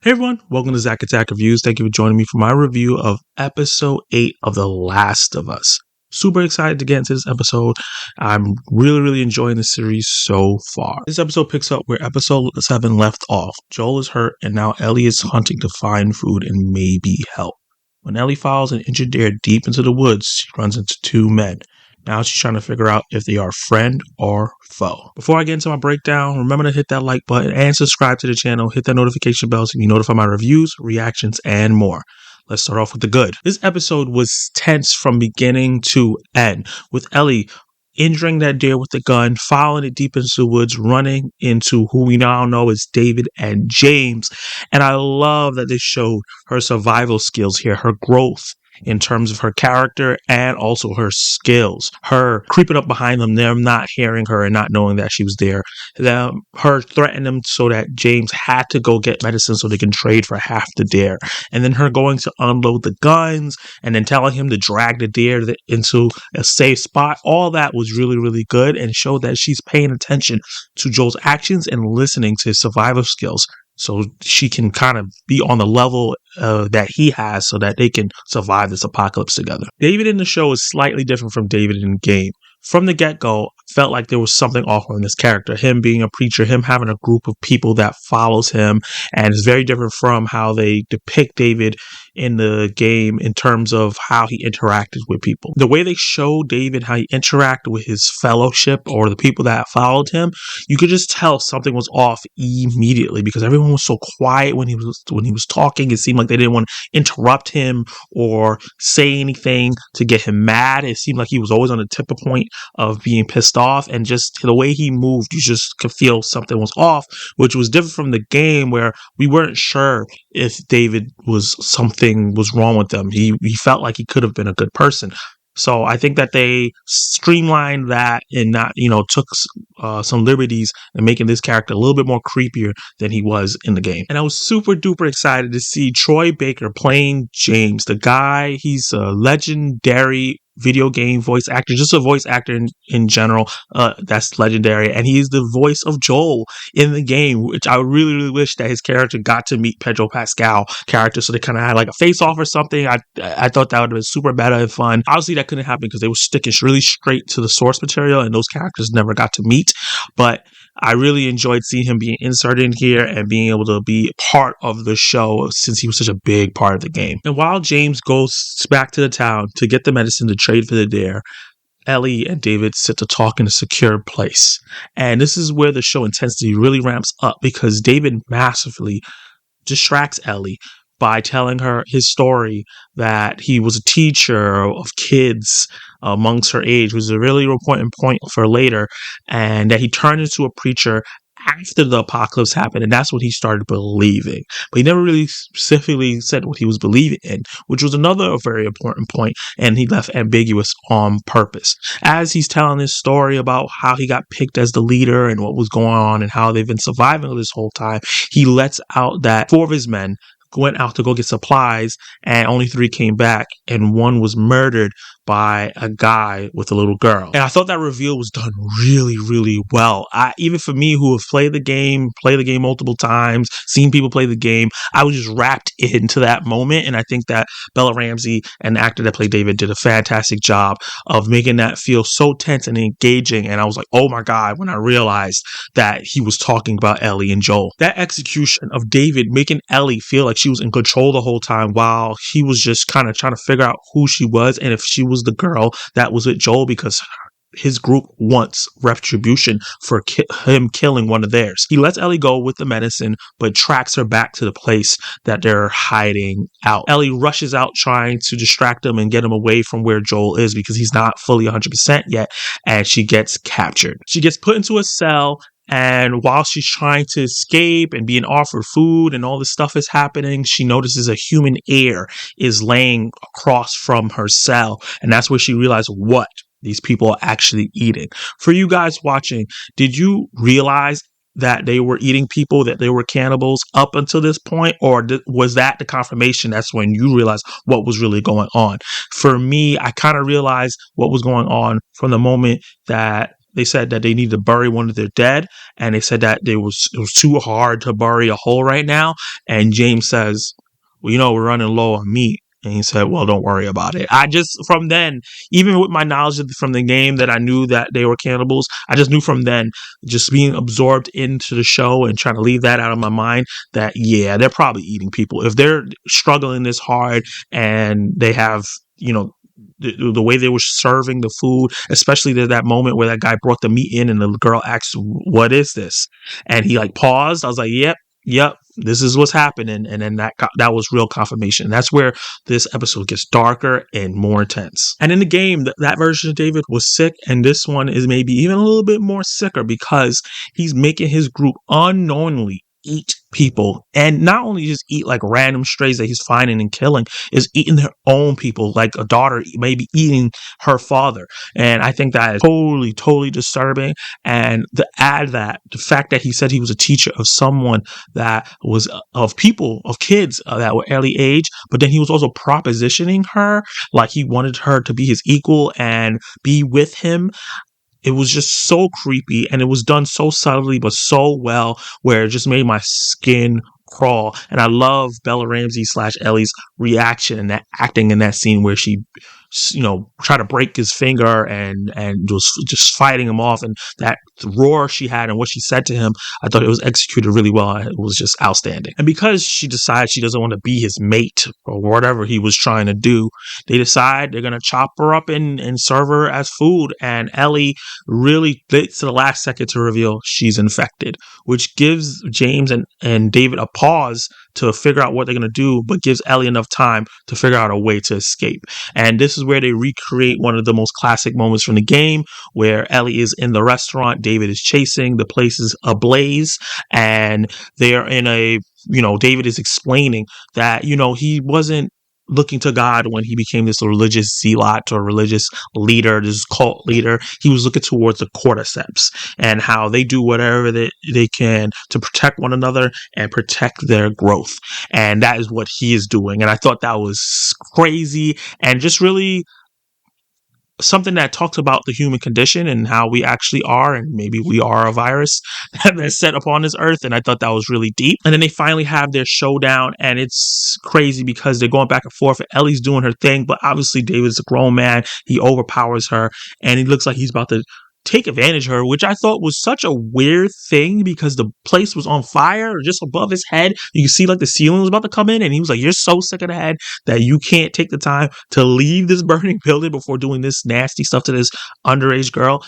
Hey everyone, welcome to Zack Attack Reviews. Thank you for joining me for my review of episode 8 of The Last of Us. Super excited to get into this episode. I'm really enjoying the series so far. This episode picks up where episode 7 left off. Joel is hurt and now Ellie is hunting to find food and maybe help. When Ellie follows an injured deer deep into the woods, she runs into two men. Now she's trying to figure out if they are friend or foe. Before I get into my breakdown, remember to hit that like button and subscribe to the channel. Hit that notification bell so you can be notified my reviews, reactions, and more. Let's start off with the good. This episode was tense from beginning to end, with Ellie injuring that deer with the gun, following it deep into the woods, running into who we now know as David and James. And I love that they showed her survival skills here, her growth in terms of her character and also her skills. Her creeping up behind them not hearing her and not knowing that she was there. Her threatening them so that James had to go get medicine so they can trade for half the deer. And then her going to unload the guns and then telling him to drag the deer into a safe spot. All that was really good and showed that she's paying attention to Joel's actions and listening to his survival skills, so she can kind of be on the level that he has so that they can survive this apocalypse together. David in the show is slightly different from David in the game. From the get-go, I felt like there was something off on this character. Him being a preacher, him having a group of people that follows him, and it's very different from how they depict David in the game in terms of how he interacted with people. The way they show David, how he interacted with his fellowship or the people that followed him, you could just tell something was off immediately because everyone was so quiet when he was talking. It seemed like they didn't want to interrupt him or say anything to get him mad. It seemed like he was always on the tip of point of being pissed off, and just the way he moved, you just could feel something was off, which was different from the game where we weren't sure if David something was wrong with them. He felt like he could have been a good person. So I think that they streamlined that and not, took some liberties in making this character a little bit more creepier than he was in the game. And I was super duper excited to see Troy Baker playing James. The guy, he's a legendary video game voice actor, just a voice actor in general, that's legendary, and he's the voice of Joel in the game, which I really wish that his character got to meet Pedro Pascal character, so they kind of had like a face off or something. I thought that would have been super better and fun. Obviously that couldn't happen because they were sticking really straight to the source material and those characters never got to meet, but I really enjoyed seeing him being inserted in here and being able to be part of the show since he was such a big part of the game. And while James goes back to the town to get the medicine to trade for the deer, Ellie and David sit to talk in a secure place. And this is where the show intensity really ramps up because David massively distracts Ellie by telling her his story that he was a teacher of kids amongst her age, which is a really important point for later, and that he turned into a preacher after the apocalypse happened, and that's what he started believing. But he never really specifically said what he was believing in, which was another very important point, and he left ambiguous on purpose. As he's telling his story about how he got picked as the leader and what was going on and how they've been surviving this whole time, he lets out that 4 of his men went out to go get supplies and only 3 came back, and 1 was murdered by a guy with a little girl. And I thought that reveal was done really well. Even for me, who have played the game multiple times, seen people play the game, I was just wrapped into that moment. And I think that Bella Ramsey and the actor that played David did a fantastic job of making that feel so tense and engaging. And I was like, oh my God, when I realized that he was talking about Ellie and Joel. That execution of David making Ellie feel like she was in control the whole time while he was just kind of trying to figure out who she was and if she was the girl that was with Joel, because his group wants retribution for him killing one of theirs. He lets Ellie go with the medicine, but tracks her back to the place that they're hiding out. Ellie rushes out trying to distract him and get him away from where Joel is because he's not fully 100% yet, and she gets captured. She gets put into a cell, and while she's trying to escape and being offered food and all this stuff is happening, she notices a human ear is laying across from her cell. And that's where she realized what these people are actually eating. For you guys watching, did you realize that they were eating people, that they were cannibals up until this point? Or was that the confirmation? That's when you realized what was really going on. For me, I kind of realized what was going on from the moment that they said that they needed to bury one of their dead, and they said that it was too hard to bury a whole right now. And James says, well, we're running low on meat. And he said, well, don't worry about it. I just, from then, even with my knowledge from the game that I knew that they were cannibals, I just knew from then, just being absorbed into the show and trying to leave that out of my mind, that, yeah, they're probably eating people. If they're struggling this hard and they have, the way they were serving the food, especially that moment where that guy brought the meat in and the girl asked, what is this? And he like paused. I was like, yep, this is what's happening. And then that was real confirmation. And that's where this episode gets darker and more intense. And in the game, that version of David was sick, and this one is maybe even a little bit more sicker because he's making his group unknowingly eat people, and not only just eat like random strays that he's finding and killing, is eating their own people, like a daughter maybe eating her father. And I think that is totally disturbing. And to add that, the fact that he said he was a teacher of someone that was of kids that were Ellie age, but then he was also propositioning her, like he wanted her to be his equal and be with him. It was just so creepy, and it was done so subtly but so well, where it just made my skin crawl. And I love Bella Ramsey / Ellie's reaction and that acting in that scene where she, tried to break his finger and was just fighting him off, and that roar she had and what she said to him, I thought it was executed really well. It was just outstanding. And because she decides she doesn't want to be his mate or whatever he was trying to do, they decide they're going to chop her up and serve her as food. And Ellie really waits to the last second to reveal she's infected, which gives James and David a pause to figure out what they're going to do, but gives Ellie enough time to figure out a way to escape. And this is where they recreate one of the most classic moments from the game, where Ellie is in the restaurant, David is chasing, the place is ablaze, and they're in David is explaining that, he wasn't looking to God when he became this religious zealot or religious leader, this cult leader. He was looking towards the cordyceps and how they do whatever they can to protect one another and protect their growth. And that is what he is doing. And I thought that was crazy and just really something that talks about the human condition and how we actually are, and maybe we are a virus that's set upon this earth. And I thought that was really deep. And then they finally have their showdown, and it's crazy because they're going back and forth, and Ellie's doing her thing, but obviously David's a grown man. He overpowers her, and he looks like he's about to take advantage of her, which I thought was such a weird thing because the place was on fire just above his head. You can see like the ceiling was about to come in, and he was like, you're so sick of the head that you can't take the time to leave this burning building before doing this nasty stuff to this underage girl.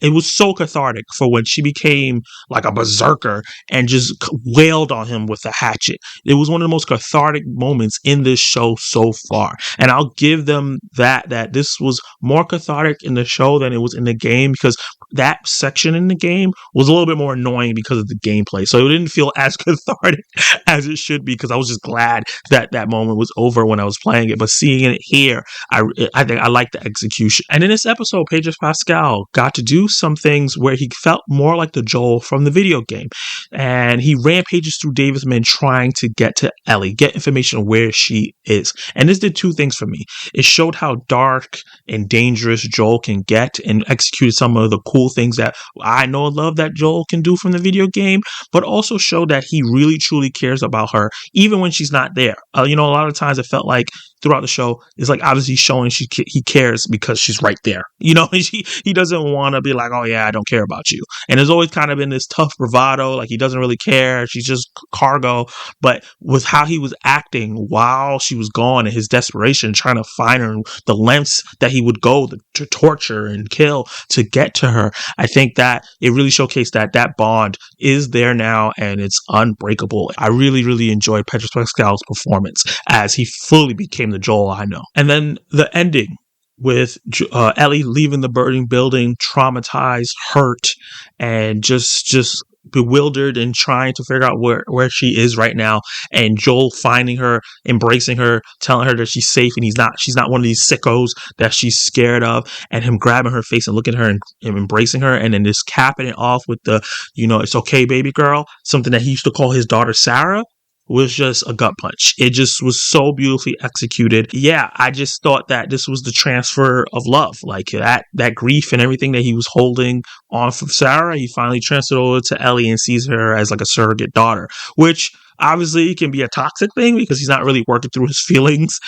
It was so cathartic for when she became like a berserker and just wailed on him with a hatchet. It was one of the most cathartic moments in this show so far. And I'll give them that this was more cathartic in the show than it was in the game, because that section in the game was a little bit more annoying because of the gameplay. So it didn't feel as cathartic as it should be, because I was just glad that moment was over when I was playing it. But seeing it here, I think I like the execution. And in this episode, Pedro Pascal got to do some things where he felt more like the Joel from the video game, and he rampages through David's men trying to get to Ellie, get information on where she is. And this did two things for me. It showed how dark and dangerous Joel can get, and executed some of the cool things that I know and love that Joel can do from the video game, but also showed that he really truly cares about her even when she's not there. A lot of times it felt like throughout the show, it's like obviously showing he cares because she's right there. He doesn't want to be like, oh yeah, I don't care about you. And there's always kind of been this tough bravado, like he doesn't really care. She's just cargo. But with how he was acting while she was gone and his desperation, trying to find her, and the lengths that he would go to torture and kill to get to her, I think that it really showcased that bond is there now and it's unbreakable. I really, really enjoyed Pedro Pascal's performance as he fully became the Joel I know. And then the ending with Ellie leaving the burning building, traumatized, hurt, and just bewildered and trying to figure out where she is right now, and Joel finding her, embracing her, telling her that she's safe and she's not one of these sickos that she's scared of, and him grabbing her face and looking at her and embracing her, and then just capping it off with the it's okay baby girl, something that he used to call his daughter Sarah. was just a gut punch. It just was so beautifully executed. Yeah, I just thought that this was the transfer of love. Like that grief and everything that he was holding on from Sarah, he finally transferred over to Ellie and sees her as like a surrogate daughter, which obviously can be a toxic thing because he's not really working through his feelings,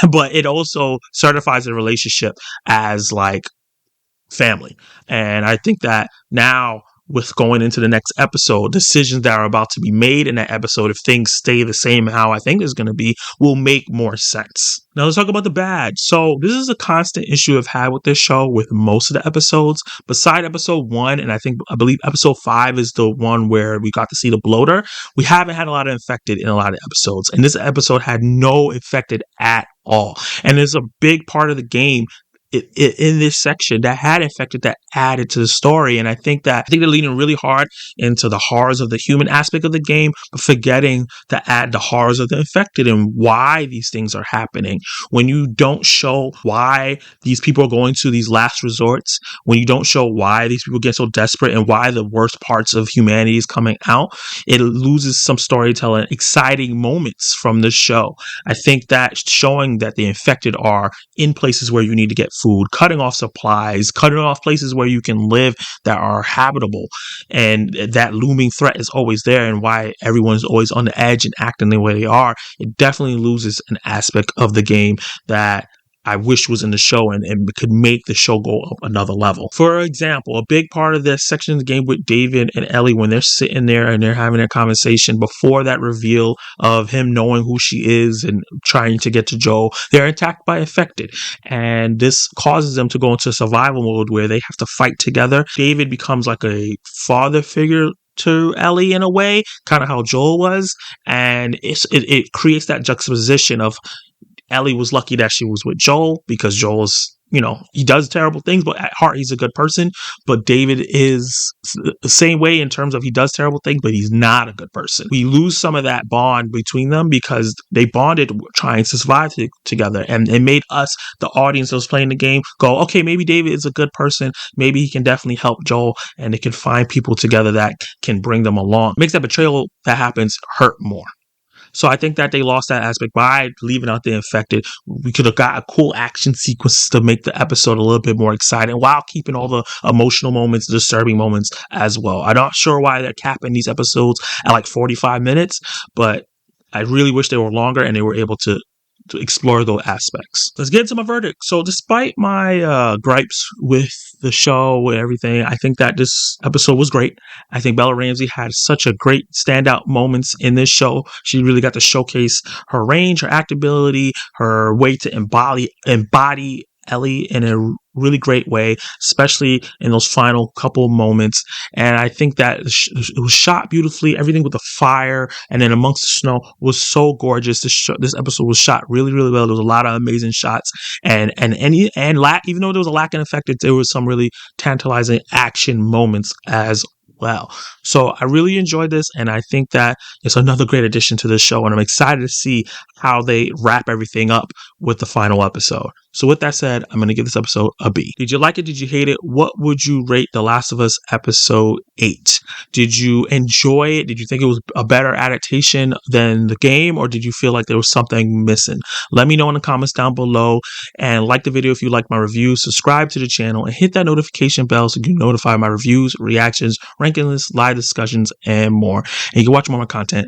but it also certifies the relationship as like family. And I think that now, with going into the next episode, decisions that are about to be made in that episode, if things stay the same how I think it's going to be, will make more sense. Now let's talk about the bad. So this is a constant issue I've had with this show with most of the episodes. Beside episode 1, and I believe episode 5 is the one where we got to see the bloater, we haven't had a lot of infected in a lot of episodes. And this episode had no infected at all. And there's a big part of the game in this section that had infected that added to the story. And I think they're leaning really hard into the horrors of the human aspect of the game, but forgetting to add the horrors of the infected and why these things are happening. When you don't show why these people are going to these last resorts, when you don't show why these people get so desperate and why the worst parts of humanity is coming out, it loses some storytelling, exciting moments from the show. I think that showing that the infected are in places where you need to get food, cutting off supplies, cutting off places where you can live that are habitable, and that looming threat is always there, and why everyone's always on the edge and acting the way they are, it definitely loses an aspect of the game that I wish was in the show and could make the show go up another level. For example, a big part of this section of the game with David and Ellie, when they're sitting there and they're having their conversation before that reveal of him knowing who she is and trying to get to Joel, they're attacked by infected. And this causes them to go into survival mode where they have to fight together. David becomes like a father figure to Ellie in a way, kind of how Joel was. And it creates that juxtaposition of Ellie was lucky that she was with Joel because Joel's, he does terrible things, but at heart, he's a good person. But David is the same way in terms of he does terrible things, but he's not a good person. We lose some of that bond between them because they bonded trying to survive together. And it made us, the audience that was playing the game, go, okay, maybe David is a good person. Maybe he can definitely help Joel, and they can find people together that can bring them along. It makes that betrayal that happens hurt more. So I think that they lost that aspect by leaving out the infected. We could have got a cool action sequence to make the episode a little bit more exciting while keeping all the emotional moments, disturbing moments as well. I'm not sure why they're capping these episodes at like 45 minutes, but I really wish they were longer and they were able to explore those aspects. Let's get into my verdict. So despite my gripes with the show and everything, I think that this episode was great. I think Bella Ramsey had such a great standout moments in this show. She really got to showcase her range, her actability, her way to embody Ellie in a really great way, especially in those final couple moments. And I think that it was shot beautifully. Everything with the fire and then amongst the snow was so gorgeous. This episode was shot really, really well. There was a lot of amazing shots, and even though there was a lack of effect, there was some really tantalizing action moments as well. So I really enjoyed this, and I think that it's another great addition to this show, and I'm excited to see how they wrap everything up with the final episode. So with that said, I'm going to give this episode a B. Did you like it? Did you hate it? What would you rate The Last of Us episode 8? Did you enjoy it? Did you think it was a better adaptation than the game, or did you feel like there was something missing? Let me know in the comments down below, and like the video if you like my reviews, subscribe to the channel, and hit that notification bell so you can notify my reviews, reactions, ranking lists, live discussions, and more. And you can watch more of my content